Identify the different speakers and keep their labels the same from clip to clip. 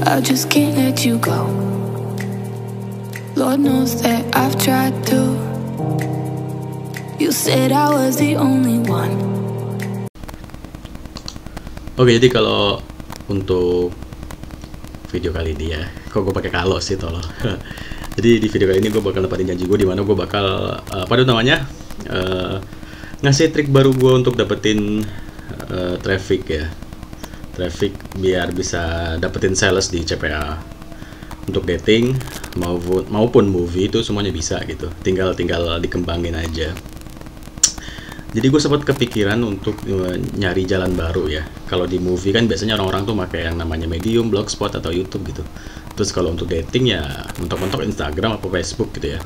Speaker 1: I just can't let you go. Lord knows that I've tried to. You said I was the only one.
Speaker 2: Oke, jadi kalau untuk video kali ini ya, kok gue pakai kalau sih tolong. Jadi di video kali ini gue bakal dapetin janji gue, dimana gue bakal ngasih trik baru gue untuk dapetin traffic ya, traffic biar bisa dapetin sales di CPA untuk dating maupun movie, itu semuanya bisa gitu, tinggal dikembangin aja. Jadi gue sempat kepikiran untuk nyari jalan baru ya. Kalau di movie kan biasanya orang-orang tuh pakai yang namanya Medium, Blogspot atau YouTube gitu. Terus kalau untuk dating ya mentok-mentok Instagram atau Facebook gitu ya.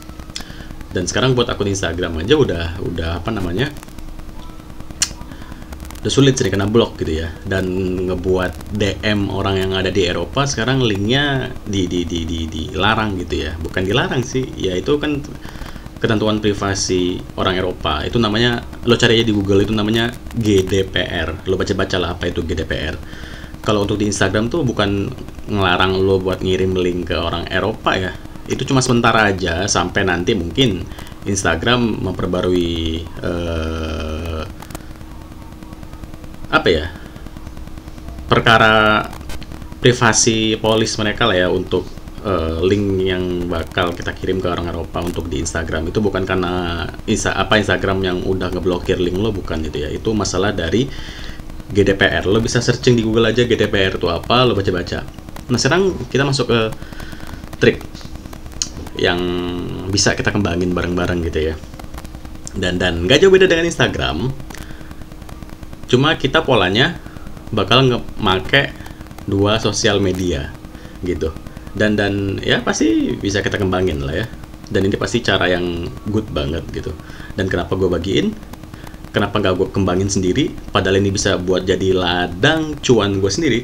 Speaker 2: Dan sekarang buat akun Instagram aja udah udah sulit sih kena blok gitu ya. Dan ngebuat DM orang yang ada di Eropa sekarang linknya dilarang gitu ya. Bukan dilarang sih, ya itu kan ketentuan privasi orang Eropa. Itu namanya, lo cari aja di Google, itu namanya GDPR. Lo baca-baca lah apa itu GDPR. Kalau untuk di Instagram tuh bukan ngelarang lo buat ngirim link ke orang Eropa ya. Itu cuma sementara aja sampai nanti mungkin Instagram memperbarui perkara privasi polis mereka lah ya, untuk link yang bakal kita kirim ke orang Eropa untuk di Instagram. Itu bukan karena Instagram yang udah ngeblokir link lo, bukan gitu ya. Itu masalah dari GDPR. Lo bisa searching di Google aja GDPR itu apa, lo baca-baca. Nah, sekarang kita masuk ke trik yang bisa kita kembangin bareng-bareng gitu ya. Dan gak jauh beda dengan Instagram, cuma kita polanya bakal make dua sosial media gitu. Dan ya pasti bisa kita kembangin lah ya. Dan ini pasti cara yang good banget gitu. Dan kenapa gue bagiin, kenapa nggak gue kembangin sendiri, padahal ini bisa buat jadi ladang cuan gue sendiri.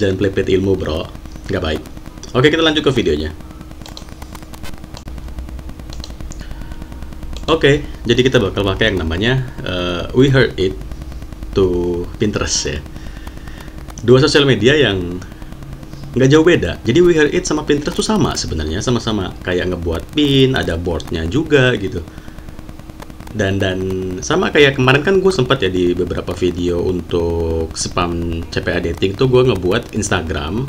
Speaker 2: Jangan pelit-pelit ilmu bro, nggak baik. Oke, kita lanjut ke videonya. Oke, jadi kita bakal pakai yang namanya We Heard It to Pinterest ya. Dua sosial media yang nggak jauh beda. Jadi We Heard It sama Pinterest tuh sama sebenarnya, sama-sama kayak ngebuat pin, ada boardnya juga gitu. Dan sama kayak kemarin kan gue sempat ya di beberapa video untuk spam CPA dating tuh gue ngebuat Instagram,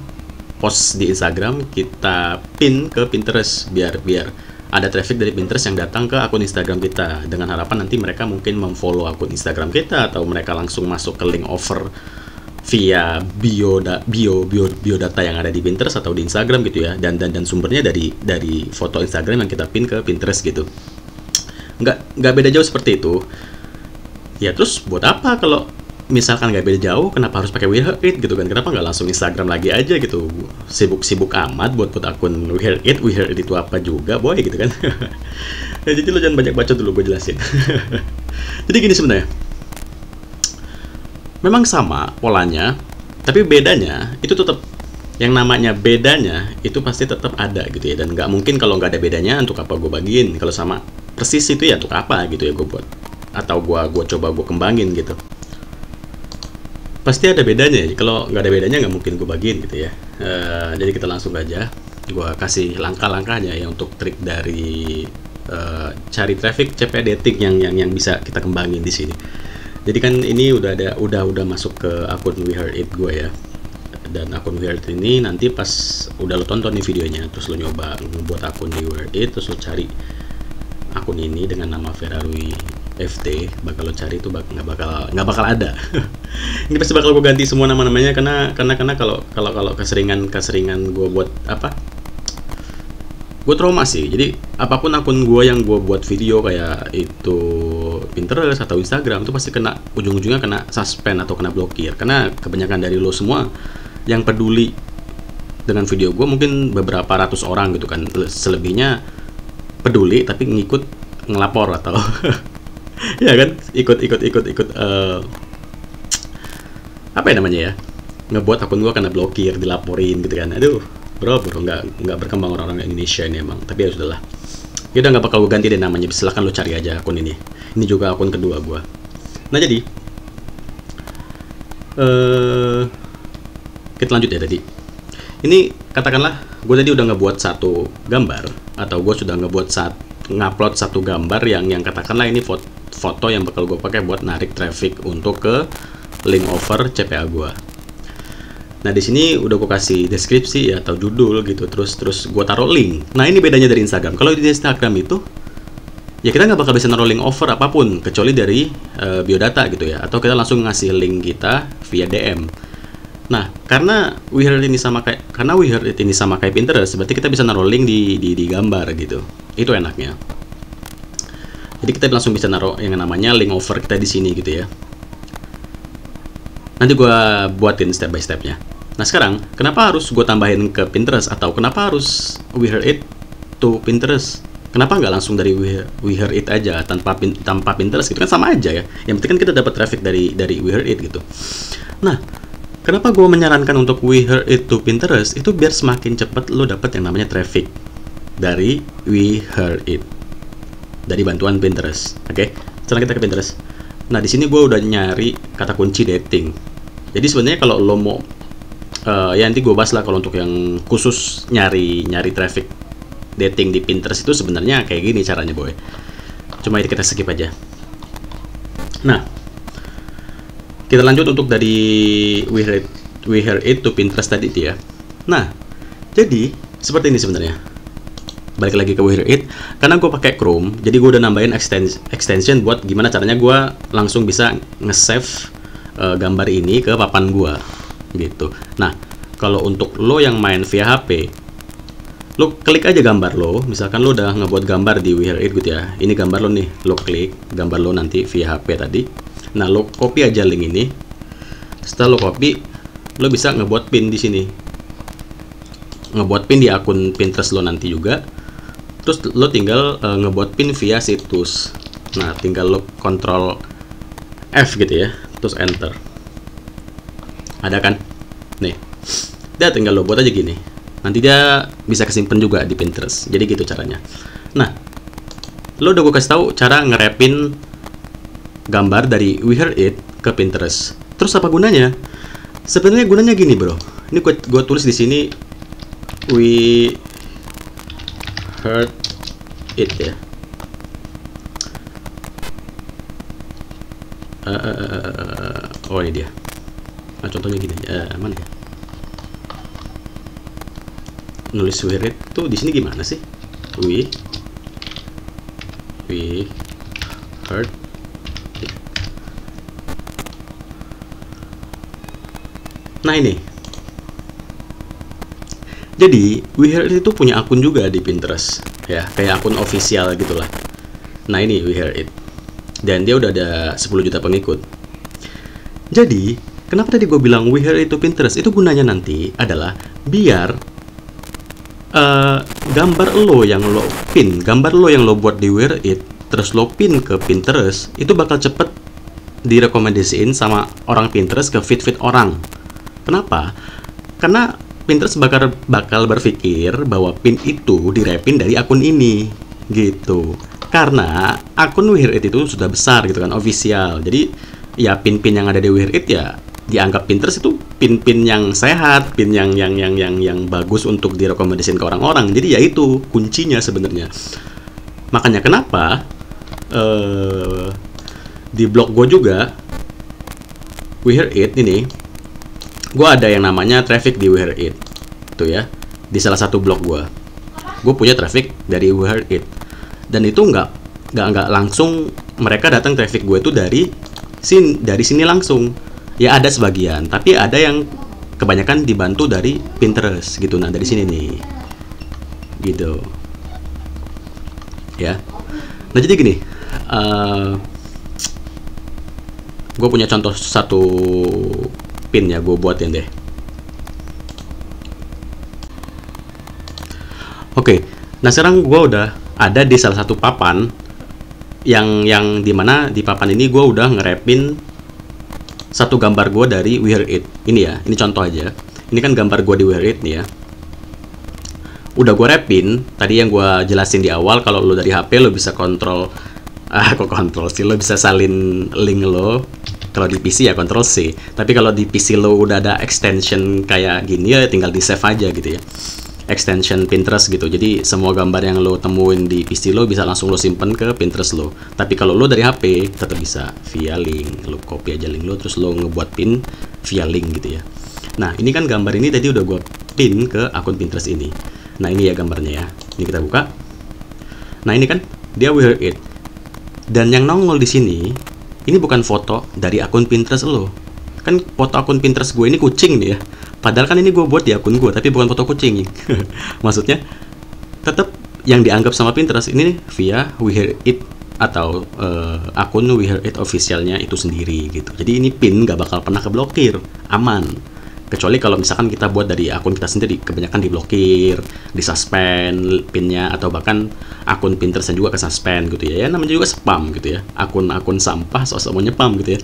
Speaker 2: post di Instagram kita pin ke Pinterest biar ada traffic dari Pinterest yang datang ke akun Instagram kita, dengan harapan nanti mereka mungkin memfollow akun Instagram kita atau mereka langsung masuk ke link offer via biodata yang ada di Pinterest atau di Instagram gitu ya. Dan sumbernya dari foto Instagram yang kita pin ke Pinterest gitu. Nggak beda jauh seperti itu ya. Terus buat apa kalau misalkan nggak beda jauh, kenapa harus pakai We Heard It gitu kan? Kenapa nggak langsung Instagram lagi aja gitu? Sibuk amat buat akun We Heard It itu apa juga boy gitu kan. Nah, jadi lo jangan banyak baca dulu, gue jelasin. Jadi gini sebenarnya, memang sama polanya, tapi bedanya itu tetap, yang namanya bedanya itu pasti tetap ada gitu ya. Dan nggak mungkin kalau nggak ada bedanya untuk apa gue bagiin. Kalau sama persis itu ya untuk apa gitu ya gue buat, atau gue coba gue kembangin gitu. Pasti ada bedanya. Kalau nggak ada bedanya nggak mungkin gue bagiin gitu ya. Jadi kita langsung aja, gue kasih langkah-langkahnya ya untuk trik dari cari traffic CPA dating yang bisa kita kembangin di sini. Jadi kan ini udah masuk ke akun We Heard It gue ya. Dan akun We Heard It ini nanti pas udah lo tonton nih videonya, terus lo nyoba ngebuat akun di We Heard It, terus lo cari akun ini dengan nama Ferrari FT, bakal lo cari itu nggak bakal ada. Ini pasti bakal gue ganti semua nama-namanya karena kalau keseringan gue buat gue trauma sih. Jadi apapun akun gue yang gue buat video kayak itu Pinterest atau Instagram, itu pasti ujung-ujungnya kena suspend atau kena blokir, karena kebanyakan dari lo semua yang peduli dengan video gue mungkin beberapa ratus orang gitu kan. Selebihnya peduli tapi ngelapor atau ya kan ikut apa ya namanya ya, ngebuat akun gue kena blokir, dilaporin gitu kan. Aduh bro nggak berkembang orang-orang Indonesia ini emang. Tapi ya sudahlah, ya udah nggak bakal gue ganti deh namanya, silahkan lo cari aja akun ini juga akun kedua gue. Nah jadi kita lanjut ya tadi. ini katakanlah gue tadi udah ngebuat satu gambar, atau gue sudah ngebuat ngupload satu gambar yang katakanlah ini foto yang bakal gue pakai buat narik traffic untuk ke link over CPA gue. Nah di sini udah gue kasih deskripsi ya, atau judul gitu, terus gue taruh link. Nah ini bedanya dari Instagram. Kalau di Instagram itu ya kita nggak bakal bisa naruh link over apapun kecuali dari biodata gitu ya, atau kita langsung ngasih link kita via DM. Nah karena We Heard It ini sama kayak Pinterest, berarti kita bisa naruh link di gambar gitu. Itu enaknya. Jadi kita langsung bisa naruh yang namanya link over kita di sini gitu ya. Nanti gue buatin step by stepnya. Nah sekarang kenapa harus gue tambahin ke Pinterest, atau kenapa harus We Heard It to Pinterest? Kenapa nggak langsung dari We Heard It aja tanpa Pinterest gitu, kan sama aja ya. Yang penting kan kita dapat traffic dari We Heard It gitu. Nah kenapa gue menyarankan untuk We Heard It to Pinterest? Itu biar semakin cepat lo dapat yang namanya traffic dari We Heard It, dari bantuan Pinterest. Oke, sekarang kita ke Pinterest. Nah di sini gue udah nyari kata kunci dating. Jadi sebenarnya kalau lo mau ya nanti gue bahas lah kalau untuk yang khusus nyari traffic dating di Pinterest itu sebenarnya kayak gini caranya boy. Cuma ini kita skip aja. Nah kita lanjut untuk dari We Heard It to Pinterest tadi itu ya. Nah jadi seperti ini sebenarnya. Balik lagi ke We Heard It, karena gue pakai Chrome, jadi gue udah nambahin extension buat gimana caranya gue langsung bisa nge-save gambar ini ke papan gue gitu. Nah kalau untuk lo yang main via HP, lo klik aja gambar lo. Misalkan lo udah ngebuat gambar di We Heard It gitu ya, ini gambar lo nih, lo klik gambar lo nanti via HP tadi. Nah lo copy aja link ini. Setelah lo copy, lo bisa ngebuat pin di sini, ngebuat pin di akun Pinterest lo nanti juga. Terus lo tinggal ngebuat pin via situs. Nah tinggal lo Ctrl F gitu ya, terus enter. Ada kan? Nih, dia tinggal lo buat aja gini. Nanti dia bisa kesimpan juga di Pinterest. Jadi gitu caranya. Nah, lo udah gue kasih tahu cara ngerepin gambar dari We Heard It ke Pinterest. Terus apa gunanya? Sebenarnya gunanya gini bro. Ini gue tulis di sini We Heard It ya. Oh ini dia. Nah, contohnya gini. Mana ya? Nulis We Heard It tuh di sini gimana sih? We Heard It. Nah ini. Jadi, We Heard It itu punya akun juga di Pinterest, ya, kayak akun official gitulah. Nah ini We Heard It, dan dia udah ada 10 juta pengikut. Jadi, kenapa tadi gue bilang We Heard It to Pinterest? Itu gunanya nanti adalah biar gambar lo yang lo buat di We Heard It, terus lo pin ke Pinterest, itu bakal cepet direkomendasiin sama orang Pinterest ke feed orang. Kenapa? Karena Pinterest bakal berpikir bahwa pin itu direpin dari akun ini gitu. Karena akun We Heard It itu sudah besar gitu kan, official. Jadi ya pin-pin yang ada di We Heard It ya dianggap Pinterest itu pin-pin yang sehat, pin yang bagus untuk direkomendasiin ke orang-orang. Jadi ya itu kuncinya sebenarnya. Makanya kenapa di blog gue juga We Heard It ini, gue ada yang namanya traffic di We Heard It tuh ya, di salah satu blog gue punya traffic dari We Heard It, dan itu nggak langsung mereka datang traffic gue itu dari sini langsung ya, ada sebagian, tapi ada yang kebanyakan dibantu dari Pinterest gitu. Nah dari sini nih gitu ya. Nah jadi gini, gue punya contoh satu pin ya, gue buatin deh. Oke, nah sekarang gue udah ada di salah satu papan yang dimana di papan ini gue udah ngerepin satu gambar gue dari We Heard It. Ini ya, ini contoh aja. Ini kan gambar gue di We Heard It nih ya. Udah gue repin. Tadi yang gue jelasin di awal, kalau lo dari HP lo bisa kontrol sih, lo bisa salin link lo Kalau di PC ya Ctrl C. Tapi kalau di PC lo udah ada extension kayak gini ya tinggal di save aja gitu ya. Extension Pinterest gitu. Jadi semua gambar yang lo temuin di PC lo bisa langsung lo simpen ke Pinterest lo. Tapi kalau lo dari HP tetap bisa via link. Lo copy aja link lo terus lo ngebuat pin via link gitu ya. Nah, ini kan gambar ini tadi udah gue pin ke akun Pinterest ini. Nah, ini ya gambarnya ya. Ini kita buka. Nah, ini kan dia We Heard It. Dan yang nongol di sini ini bukan foto dari akun Pinterest lo. Kan foto akun Pinterest gue ini kucing nih ya. Padahal kan ini gue buat di akun gue, tapi bukan foto kucing. Maksudnya, tetap yang dianggap sama Pinterest ini via We Heard It atau akun We Heard It officialnya itu sendiri gitu. Jadi ini pin nggak bakal pernah keblokir, aman. Kecuali kalau misalkan kita buat dari akun kita sendiri, kebanyakan diblokir, disuspend pinnya, atau bahkan akun Pinterest juga kesuspend gitu ya. Namanya juga spam gitu ya. Akun-akun sampah sosok mau nyepam gitu ya.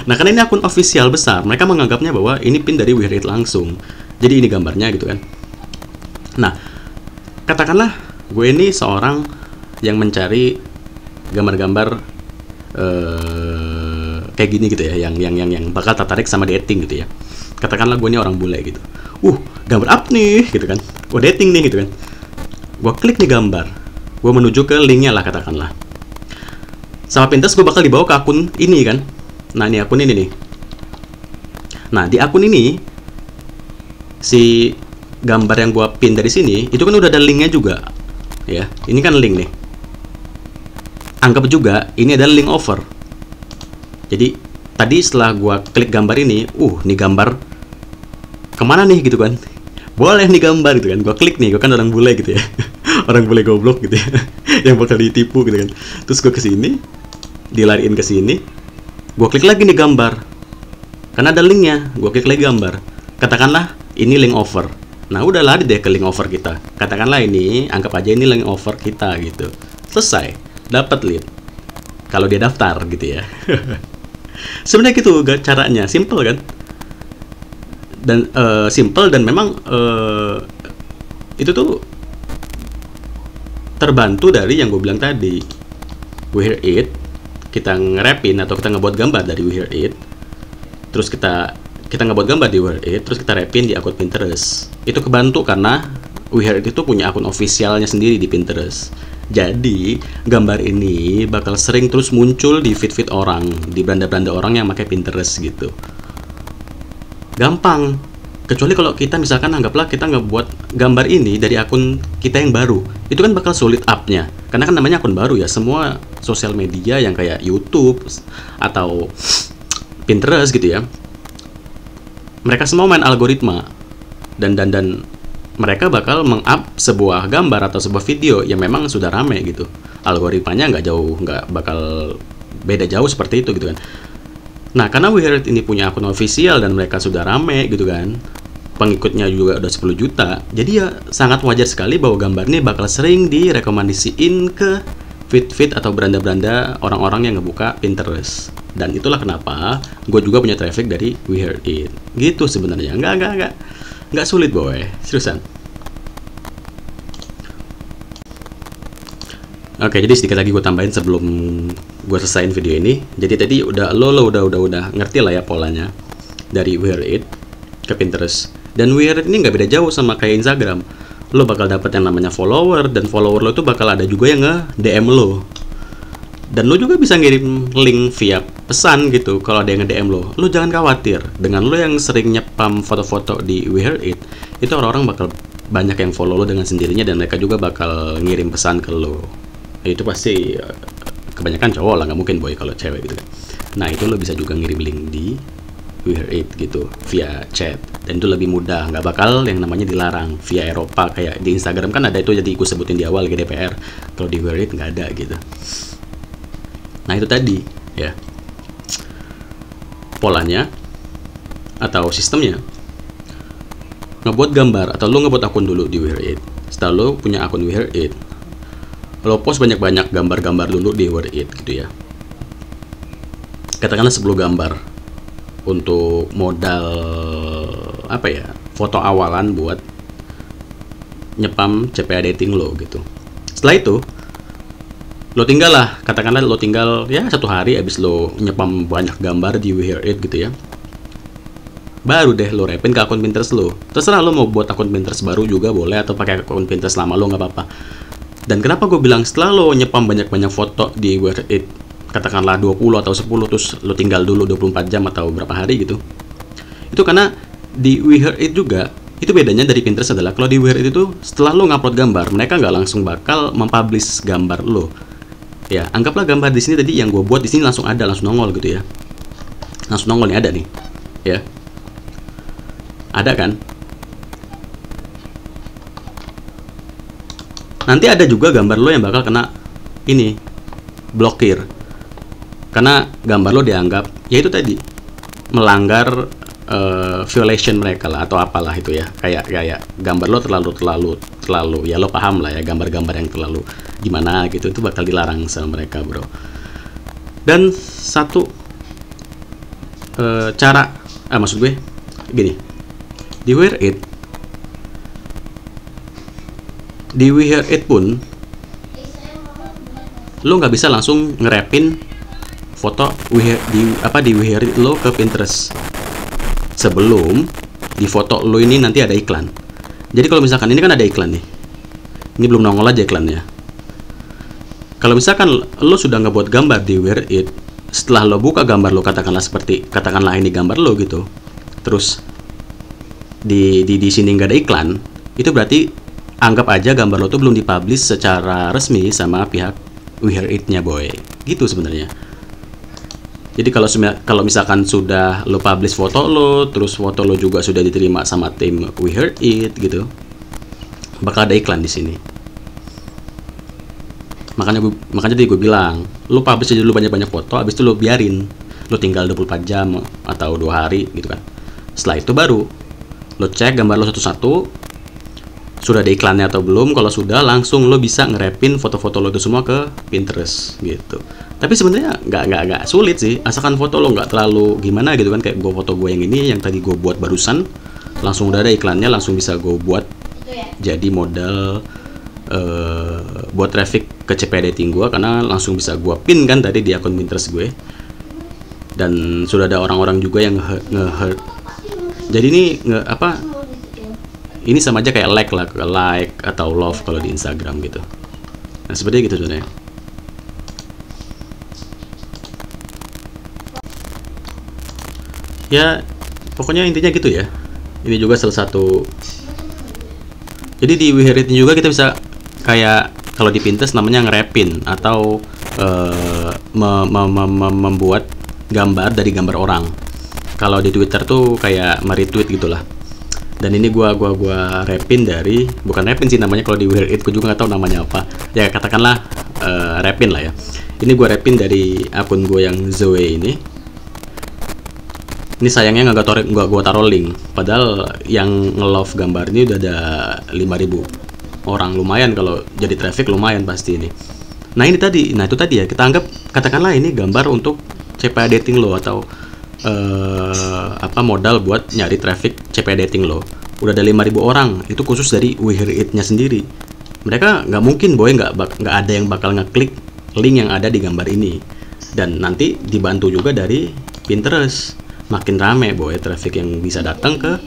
Speaker 2: Nah, karena ini akun official besar, mereka menganggapnya bahwa ini pin dari We Heard It langsung. Jadi ini gambarnya gitu kan. Nah, katakanlah gue ini seorang yang mencari gambar-gambar kayak gini gitu ya, yang bakal tertarik sama dating gitu ya. Katakanlah gue ini orang bule gitu. Gambar up nih gitu kan. Dating nih gitu kan. Gue klik nih gambar. Gue menuju ke linknya lah katakanlah. Sama Pinterest gue bakal dibawa ke akun ini kan. Nah, ini akun ini nih. Nah, di akun ini si gambar yang gue pin dari sini itu kan udah ada linknya juga. Ya, ini kan link nih. Anggap juga ini adalah link over. Jadi tadi setelah gua klik gambar ini, nih gambar kemana nih gitu kan? Boleh nih gambar gitu kan? Gua klik nih, gua kan orang bule gitu ya, orang bule goblok gitu ya, yang bakal ditipu gitu kan. Terus gua kesini, dilariin ke sini, gua klik lagi nih gambar, karena ada linknya, gua klik lagi gambar. Katakanlah ini link over. Nah, udah lari deh ke link over kita. Katakanlah ini, anggap aja ini link over kita gitu. Selesai, dapat lead. Kalau dia daftar gitu ya. Sebenarnya gitu caranya, simple kan? Dan simple dan memang itu tuh terbantu dari yang gue bilang tadi. We Heard It, kita nge-rapin atau kita ngebuat gambar dari We Heard It, terus kita ngebuat gambar di We Heard It, terus kita rapin di akun Pinterest. Itu kebantu karena We Heard It itu punya akun officialnya sendiri di Pinterest. Jadi gambar ini bakal sering terus muncul di feed-feed orang, di beranda-beranda orang yang pakai Pinterest gitu. Gampang. Kecuali kalau kita misalkan anggaplah kita ngebuat gambar ini dari akun kita yang baru, itu kan bakal sulit up-nya. Karena kan namanya akun baru ya. Semua sosial media yang kayak YouTube atau Pinterest gitu ya, mereka semua main algoritma dan mereka bakal meng-up sebuah gambar atau sebuah video yang memang sudah rame gitu. Algoritmanya nggak bakal beda jauh seperti itu gitu kan. Nah, karena We Heard It ini punya akun official dan mereka sudah rame gitu kan, pengikutnya juga udah 10 juta, jadi ya sangat wajar sekali bahwa gambar ini bakal sering direkomendasiin ke feed-feed atau beranda-beranda orang-orang yang ngebuka Pinterest. Dan itulah kenapa gue juga punya traffic dari We Heard It gitu sebenarnya. Nggak sulit boy, seriusan. Oke, jadi sedikit lagi gue tambahin sebelum gue selesaiin video ini. Jadi tadi lo udah ngerti lah ya polanya dari We Heard It ke Pinterest. Dan We Heard It ini nggak beda jauh sama kayak Instagram. Lo bakal dapat yang namanya follower, dan follower lo itu bakal ada juga yang nge-DM lo. Dan lo juga bisa ngirim link via pesan gitu kalau ada yang nge-DM lo. Lo jangan khawatir, dengan lo yang sering nyepam foto-foto di We Heard It, itu orang-orang bakal banyak yang follow lo dengan sendirinya, dan mereka juga bakal ngirim pesan ke lo. Itu pasti kebanyakan cowok lah, nggak mungkin boy kalau cewek gitu kan. Nah, itu lo bisa juga ngirim link di We Heard It gitu via chat, dan itu lebih mudah, nggak bakal yang namanya dilarang via Eropa kayak di Instagram kan ada itu, jadi gue sebutin di awal GDPR. Kalau di We Heard It nggak ada gitu. Nah, itu tadi ya polanya atau sistemnya. Ngebuat gambar atau lo ngebuat akun dulu di We Heard It. Setelah lo punya akun We Heard It, lo post banyak-banyak gambar-gambar dulu di We Heard It gitu ya. Katakanlah 10 gambar untuk modal apa ya, foto awalan buat nyepam CPA dating lo gitu. Setelah itu Lo tinggal lah, katakanlah lo tinggal ya 1 hari abis lo nyepam banyak gambar di We Hear It gitu ya, baru deh lo repin ke akun Pinterest lo. Terserah lo mau buat akun Pinterest baru juga boleh, atau pakai akun Pinterest lama lo, nggak apa-apa. Dan kenapa gue bilang setelah lo nyepam banyak-banyak foto di We Hear It, katakanlah 20 atau 10, terus lo tinggal dulu 24 jam atau berapa hari gitu, itu karena di We Hear It juga, itu bedanya dari Pinterest adalah kalau di We Hear It itu setelah lo ngupload gambar, mereka nggak langsung bakal mempublish gambar lo. Ya, anggaplah gambar di sini tadi yang gue buat di sini langsung ada, langsung nongol gitu ya. Langsung nongol nih, ada nih. Ya. Ada kan? Nanti ada juga gambar lo yang bakal kena ini, blokir. Karena gambar lo dianggap ya itu tadi melanggar violation mereka lah atau apalah itu ya. Kayak gambar lo terlalu ya, lo paham lah ya, gambar-gambar yang terlalu gimana gitu, itu bakal dilarang sama mereka, bro. Dan satu cara, maksud gue gini, di We Hear It pun lo nggak bisa langsung ngerepin foto di We Hear It lo ke Pinterest sebelum di foto lo ini nanti ada iklan. Jadi kalau misalkan ini kan ada iklan nih, ini belum nongol aja iklannya. Kalau misalkan lo sudah ngebuat gambar di We Hear It, setelah lo buka gambar lo, katakanlah ini gambar lo gitu, terus di sini nggak ada iklan, itu berarti anggap aja gambar lo tuh belum dipublish secara resmi sama pihak We Hear It-nya, boy. Gitu sebenarnya. Jadi kalau misalkan sudah lo publish foto lo, terus foto lo juga sudah diterima sama tim We Hear It gitu, bakal ada iklan di sini. Makanya tadi gue bilang, lo publish aja dulu banyak-banyak foto, habis itu lo biarin, lo tinggal 24 jam atau 2 hari gitu kan. Setelah itu baru lo cek gambar lo satu-satu, sudah ada iklannya atau belum. Kalau sudah, langsung lo bisa ngerepin foto-foto lo itu semua ke Pinterest gitu. Tapi sebenarnya nggak sulit sih, asalkan foto lo nggak terlalu gimana gitu kan. Kayak foto gue yang ini, yang tadi gue buat barusan, langsung udah ada iklannya, langsung bisa gue buat jadi modal buat traffic ke CP Editing gue, karena langsung bisa gue pin kan tadi di akun Pinterest gue. Dan sudah ada orang-orang juga yang nge-heart. Jadi ini ini sama aja kayak like atau love kalau di Instagram gitu. Nah, seperti gitu sebenarnya. Ya, pokoknya intinya gitu ya. Ini juga salah satu. Jadi di We Hear It juga kita bisa kayak kalau di Pinterest namanya ngerepin atau membuat gambar dari gambar orang. Kalau di Twitter tuh kayak meretweet gitulah. Dan ini gua repin dari, bukan repin sih namanya kalau di We Hear It, gua juga nggak tahu namanya apa. Ya katakanlah repin lah ya. Ini gua repin dari akun gua yang Zoe ini. Ini sayangnya nggak gua taruh link. Padahal yang nge-love gambar ini udah ada 5.000 orang, lumayan kalau jadi traffic, lumayan pasti ini. Nah itu tadi ya, kita anggap katakanlah ini gambar untuk CP Editing lo atau modal buat nyari traffic CP Editing lo. Udah ada 5.000 orang, itu khusus dari We Hear It-nya sendiri. Mereka nggak mungkin boy nggak ada yang bakal ngeklik link yang ada di gambar ini. Dan nanti dibantu juga dari Pinterest, makin rame boy traffic yang bisa datang ke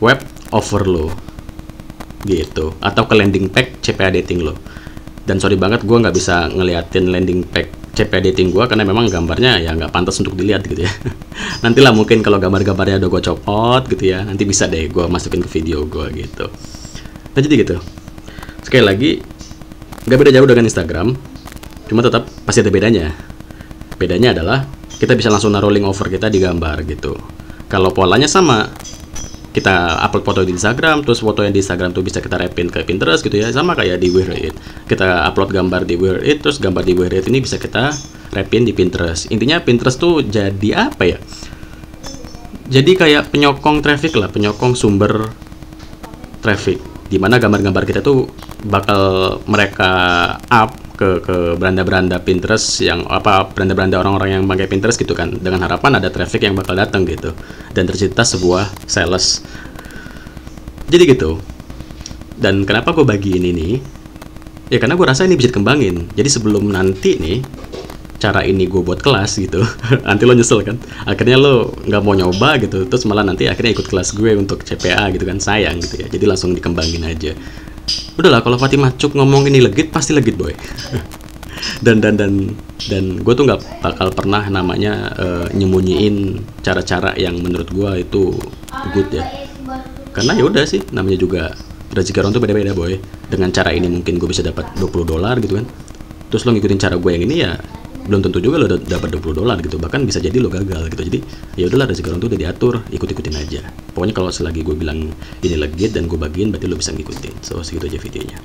Speaker 2: web offer lo gitu, atau ke landing page CP Editing lo. Dan sorry banget gue nggak bisa ngeliatin landing page CP Editing gue karena memang gambarnya ya nggak pantas untuk dilihat gitu ya. Nantilah mungkin kalau gambar-gambarnya udah gue copot gitu ya, nanti bisa deh gue masukin ke video gue gitu. Nah jadi gitu, sekali lagi nggak beda jauh dengan Instagram, cuma tetap pasti ada bedanya. Bedanya adalah kita bisa langsung naruh link offer kita di gambar gitu. Kalau polanya sama, kita upload foto di Instagram, terus foto yang di Instagram tuh bisa kita repin ke Pinterest gitu ya, sama kayak di We Hear It. Kita upload gambar di We Hear It, terus gambar di We Hear It ini bisa kita repin di Pinterest. Intinya Pinterest tuh jadi apa ya? Jadi kayak penyokong traffic lah, penyokong sumber traffic. Dimana gambar-gambar kita tuh bakal mereka up ke beranda-beranda Pinterest yang beranda-beranda orang-orang yang pakai Pinterest gitu kan, dengan harapan ada traffic yang bakal datang gitu dan tercipta sebuah sales. Jadi gitu. Dan kenapa gue bagiin ini? Ya karena gue rasa ini bisa dikembangin. Jadi sebelum nanti nih cara ini gue buat kelas gitu, nanti lo nyesel kan, akhirnya lo nggak mau nyoba gitu, terus malah nanti akhirnya ikut kelas gue untuk CPA gitu kan, sayang gitu ya. Jadi langsung dikembangin aja. Udahlah, kalau Fatimah Cuk ngomong ini legit, pasti legit boy. dan gue tuh nggak bakal pernah namanya nyembunyiin cara-cara yang menurut gue itu good ya. Karena ya udah sih, namanya juga rezeki orang tuh beda-beda boy. Dengan cara ini mungkin gue bisa dapat $20 gitu kan. Terus lo ngikutin cara gue yang ini ya belum tentu juga lo dapat $20 gitu. Bahkan bisa jadi lo gagal gitu. Jadi ya udahlah, rezeki orang tuh udah diatur, ikut-ikutin aja. Pokoknya kalau selagi gue bilang ini legit dan gue bagiin, berarti lo bisa ngikutin. So segitu aja videonya.